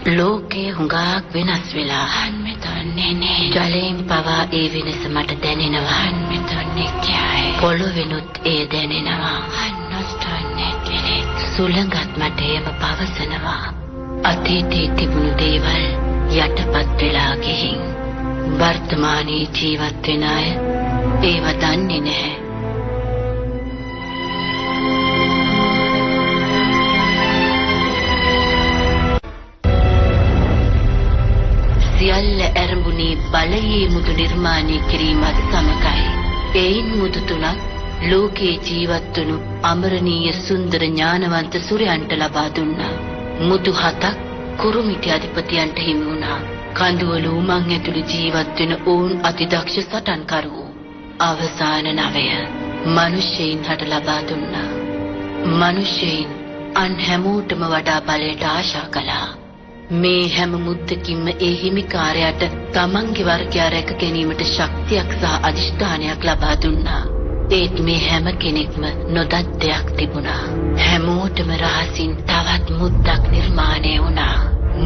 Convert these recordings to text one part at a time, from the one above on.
ලෝකේ හුඟක් වෙනස් වෙලා හන්නේ තන්නේ නේ. ජලයෙන් පවා ඒ වෙනස මට දැනෙනවා. හන්නේ තන්නේ කියයි. පොළොවෙනුත් ඒ දැනෙනවා. හන්නොස්තන්නේ කෙලෙ. සුළඟත් මට ඒව පවසනවා. අතීතයේ තිබුණු දේවල් යටපත් වෙලා ගිහින් වර්තමානයේ ජීවත් වෙන අය ඒව දන්නේ නැහැ. සියල්ල ඇරඹුණේ බලයේ මුතු නිර්මාණය කිරීමත් සමගයි. එයින් මුතු තුනක් ලෝකේ ජීවත් වුණු අමරණීය සුන්දර ඥානවන්ත සුරයන්ට ලබා දුන්නා. මුතු හතක් කුරුමිටි අධිපතියන්ට හිමි වුණා. කඳුවල උමං ඇතුළු ජීවත් වෙන ඔවුන් අතිදක්ෂ සටන්කරුවෝ. අවසාන නවය මිනිසෙයින් හට ලබා දුන්නා. මිනිසෙයින් අන් හැමෝටම වඩා බලයට ආශා කළා. මේ හැම මුද්දකින්ම ඒ හිමිකාරයාට තමන්ගේ වර්ගය රැක ගැනීමට ශක්තියක් සහ අධිෂ්ඨානයක් ලබා දුන්නා. ඒත් මේ හැම කෙනෙක්ම නොදත් දෙයක් තිබුණා. හැමෝටම රහසින් තවත් මුද්දක් නිර්මාණය වුණා.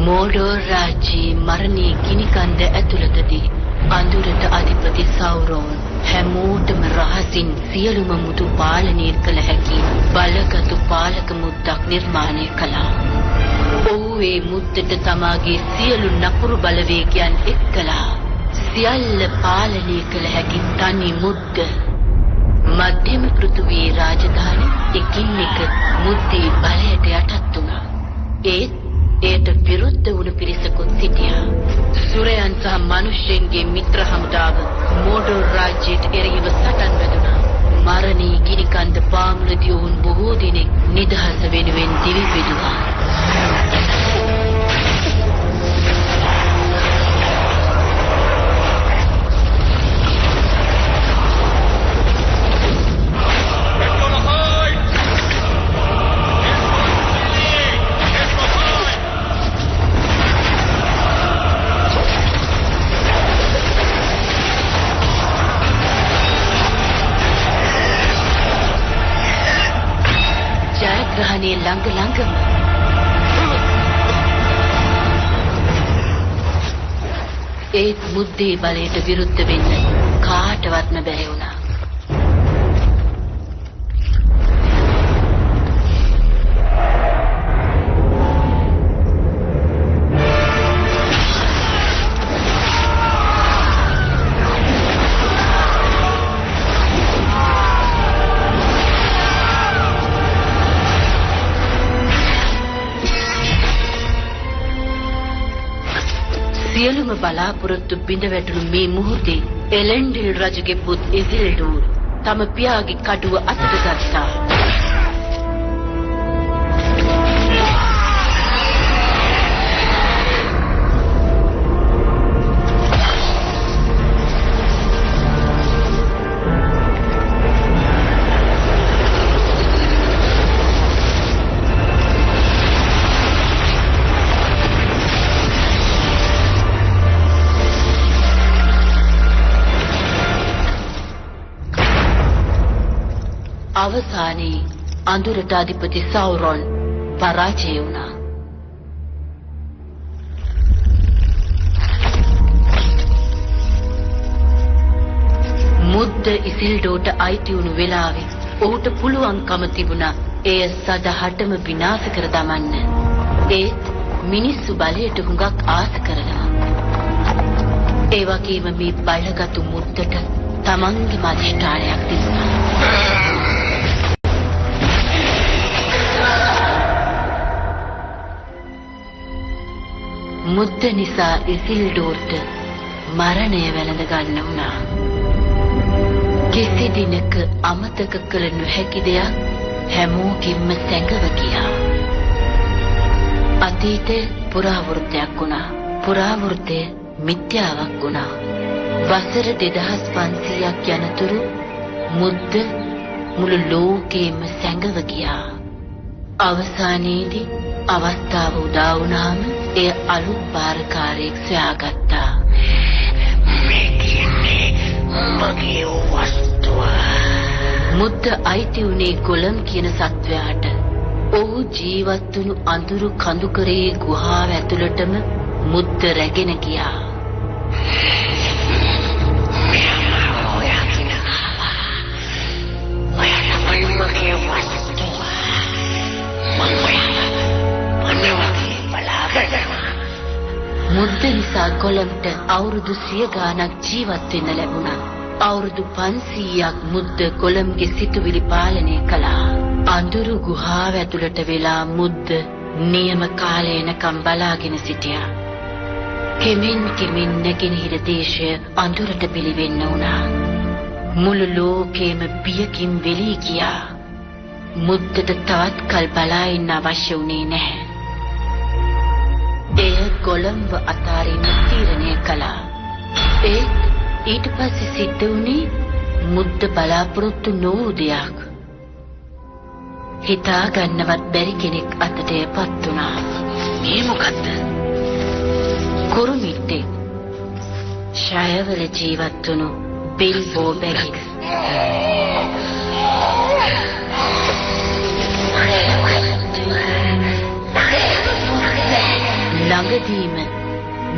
මෝඩෝර් රාජ්‍යයේ මරණී ගිනිකන්ද ඇතුළතදී අඳුරට අධිපති සෞරෝන් හැමෝටම රහසින් සියලුම මුතු පාලනය කළ හැකි බලගතු පාලක මුද්දක් නිර්මාණය කළා. ඔහු ඒ මුද්දට තමාගේ සියලු නපුරු බලවේගයන් එක්කලා සියල්ල පාලනය කළ හැකි තනි මුද්ද. මධ්‍යම පෘථුවියේ රාජධානි එකින් එක මුද්දේ බලයට යටත් වුණා. ඒට විරුද්ධ වුණු පිරිසකුත් සිටියා. සුරයන් සහ මිනිසෙන්ගේ මිත්‍ර හමුදාව මෝඩෝර් රාජ්‍යයට එරෙහිව සටන් වැදුණා. මරණී ගිනිකන්ද පාමුලදී වුන් බොහෝ දිනෙක නිදහස වෙනුවෙන් දිවි පිදුවා. ජයග්‍රහණයේ ළඟම ඒත් මුද්දේ බලයට විරුද්ධ වෙන්න කාටවත්ම බැහැ වුණා. සියලුම බලාපොරොත්තු බිඳ වැටුණු මේ මොහොතේ එලෙන්ඩිල් රජුගේ පුත් ඉසිල්ඩෝර් තම පියාගේ කඩුව අතට ගත්තා. අවසානයේ අඳුරට අධිපති සෞරෝන් පරාජය වුණා. මුද්ද ඉසිල්ඩෝට අයිති වුණු වෙලාවේ ඔහුට පුළුවන්කම තිබුණා එය සදහටම විනාශ කර දමන්න. ඒත් මිනිස්සු බලයට හුඟක් ආස කරනවා. ඒ වගේම මේ බලගතු මුද්දට තමන්ගේ අධිෂ්ඨානයක් තිබුණා. මුද්ද නිසා ඉසිල්ඩෝර්ට මරණය වැළඳ ගන්න වුණා. කිසි දිනක අමතක කළ නොහැකි දෙයක් හැමෝගෙම සැඟව ගියා. අතීතය පුරාවෘත්තයක් වුණා. පුරාවෘත්තය මිත්‍යාවක් වුණා. වසර 2500ක් යනතුරු මුද්ද මුළු ලෝකෙම සැඟව ගියා. අවසානයේදී අවස්ථාව උදා වුණාම එය අලුත් පාරකාරයෙක් සොයාගත්තා. මගේ වස්තුව. මුද්ද අයිති වුණේ ගොලම් කියන සත්වයාට. ඔහු ජීවත් වුණු අඳුරු කඳුකරේ ගුහාව ඇතුළටම මුද්ද රැගෙන ගියා. මුද්ද නිසා කොළඹට අවුරුදු 100 ගාණක් ජීවත් වෙන්න ලැබුණා. අවුරුදු 500ක් මුද්ද කොළඹගේ සිතුවිලි පාලනය කළා. අඳුරු ගුහාව ඇතුළට වෙලා මුද්ද නියම කාලය එනකම් බලාගෙන සිටියා. කෙමෙන් නැගෙනහිර දේශය අඳුරට පිළිවෙන්න වුණා. මුළු ලෝකෙම බියකින් වෙලී ගියා. මුද්දට තවත් කල් බලා ඉන්න අවශ්‍ය වුණේ නැහැ. එය කොළඹ අතාරින්න තීරණය කළා. ඊට පස්සේ සිද්ධ වුණේ මුද්ද බලාපොරොත්තු නොවූ දෙයක්. හිතා ගන්නවත් බැරි කෙනෙක් අතට එපත් වුණා. මේ මොකද්ද? කුරුමිට්ටෙක්. ෂයවල ජීවත් වුණු බිල්බෝ බැගින්ස්. ළඟදීම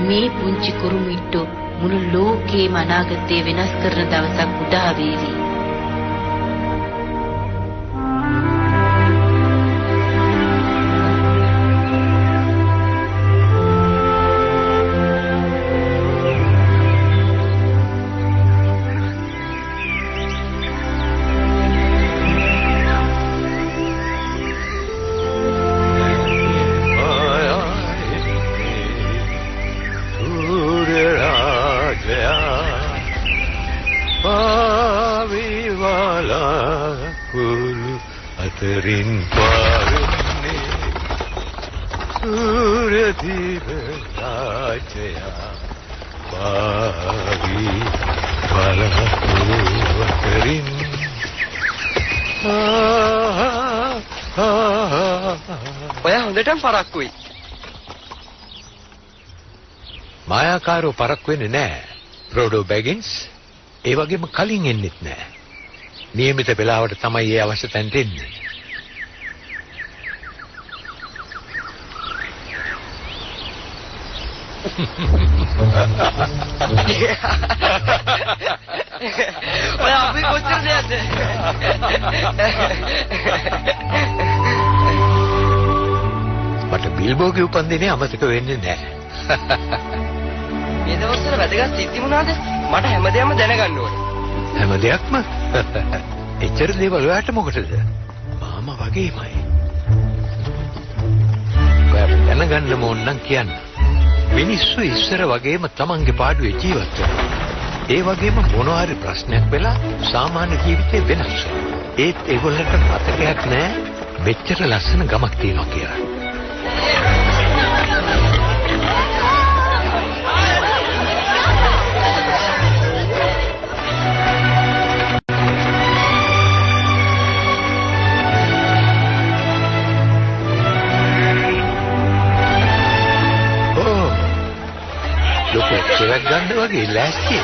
මේ පුංචි කුරුමිට්ටු මුළු ලෝකේම අනාගතය වෙනස් කරන දවසක් උදා වේවි. අතරින් පාරන්නේ සූර්යදීප රාජය පාවි බලපු අතරින් ඔයා හොඳටම පරක්කුයි. මායාකාරෝ පරක් වෙන්නේ නැහැ රෝඩෝ බැගින්ස්. ඒ වගේම කලින් එන්නෙත් නැහැ. නියමිත වෙලාවට තමයි ඒ අවශ්‍ය තැනට එන්නේ. ඔයා අපි කොච්චර දෙයක්ද? මට බිල්බෝගේ උපන්දිනේ අමතක වෙන්නේ නැහැ. මේ දවස්වල වැදගත් සිද්ධි මොනවාද? මට හැමදේම දැනගන්න ඕනේ. හැම දෙයක්ම එච්චර දේවල් ඔයාට මොකටද? මාමා වගේමයි. ඔයාට දැනගන්න ඕන නම් කියන්න. මිනිස්සු ඉස්සර වගේම තමන්ගේ පාඩුවේ ජීවත් වෙනවා. ඒ වගේම මොනවා හරි ප්‍රශ්නයක් වෙලා සාමාන්‍ය ජීවිතේ වෙනස් වෙනවා. ඒත් ඒගොල්ලන්ට මතකයක් නැහැ මෙච්චර ලස්සන ගමක් තියෙනවා කියලා. සෙවක් ගන්න වගේ ලෑස්ති.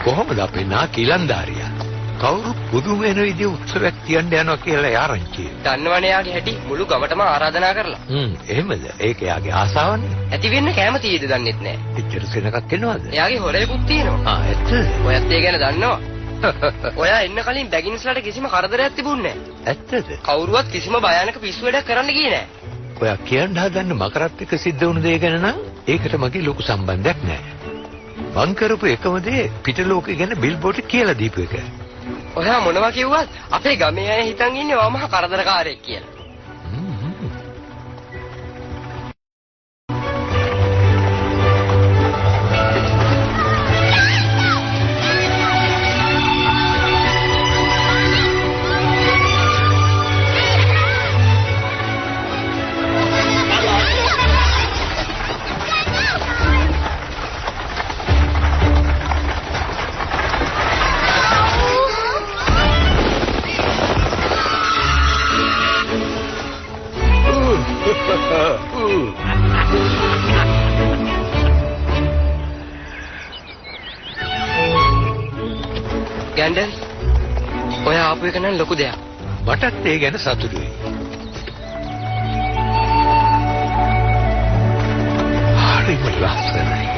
කොහොමද අපේ නාකි ඉලන්දාරියා? කවුරු පුදුම වෙන විදිහ උත්සවයක් තියන්න යනවා කියලා යාරංචි. දන්නවනේ යාගේ හැටි මුළු ගමටම ආරාධනා කරලා. එහෙමද? ඒක යාගේ ආසාවනේ. ඇති වෙන්න කැමතියිද දන්නෙත් නැහැ. එච්චර සෙනගක් එනවද? යාගේ හොරේකුත් තියෙනවා. ඇත්ත? ඔයත් ඒ ගැන දන්නවා? ඔයා එන්න කලින් බැගින්ස්ලාට කිසිම කරදරයක් තිබුණේ නැහැ. ඇත්තද? කවුරුවත් කිසිම භයානක පිස්සු වැඩක් කරන්න ගියේ නැහැ. ඔයා කියන්න හදන්න මකරත් එක්ක සිද්ධ වුණු දේ ගැන නම් ඒකට මගේ ලොකු සම්බන්ධයක් නැහැ. මං කරපු එකම දේ පිට ලෝකෙ ගැන බිල්බෝඩ් කියලා දීපු එක. ඔයා මොනවා කිව්වත් අපේ ගමේ අය හිතන් ඉන්නේ ඔයා මහා කරදරකාරයෙක් කියලා. ඔයා ආපු එක නම් ලොකු දෙයක්. මටත් ඒ ගැන සතුටුයි. හරිම ලස්සනයි.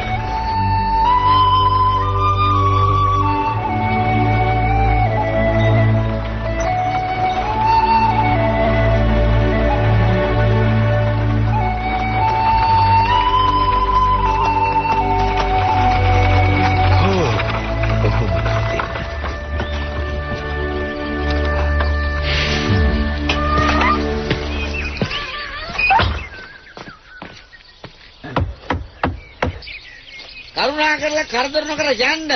කරුණා කරලා කරදර නොකර යන්න.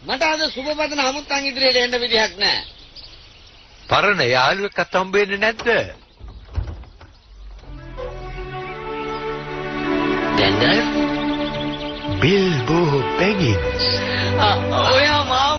මට අද සුබපතන හමුත්තන් ඉදිරියට එන්න විදිහක් නැහැ. පරණ යාළුවෙක්වත් හම්බෙන්නේ නැද්ද? දැන්ද බිල්බෝ බැගින්ස්. ඔයා මාව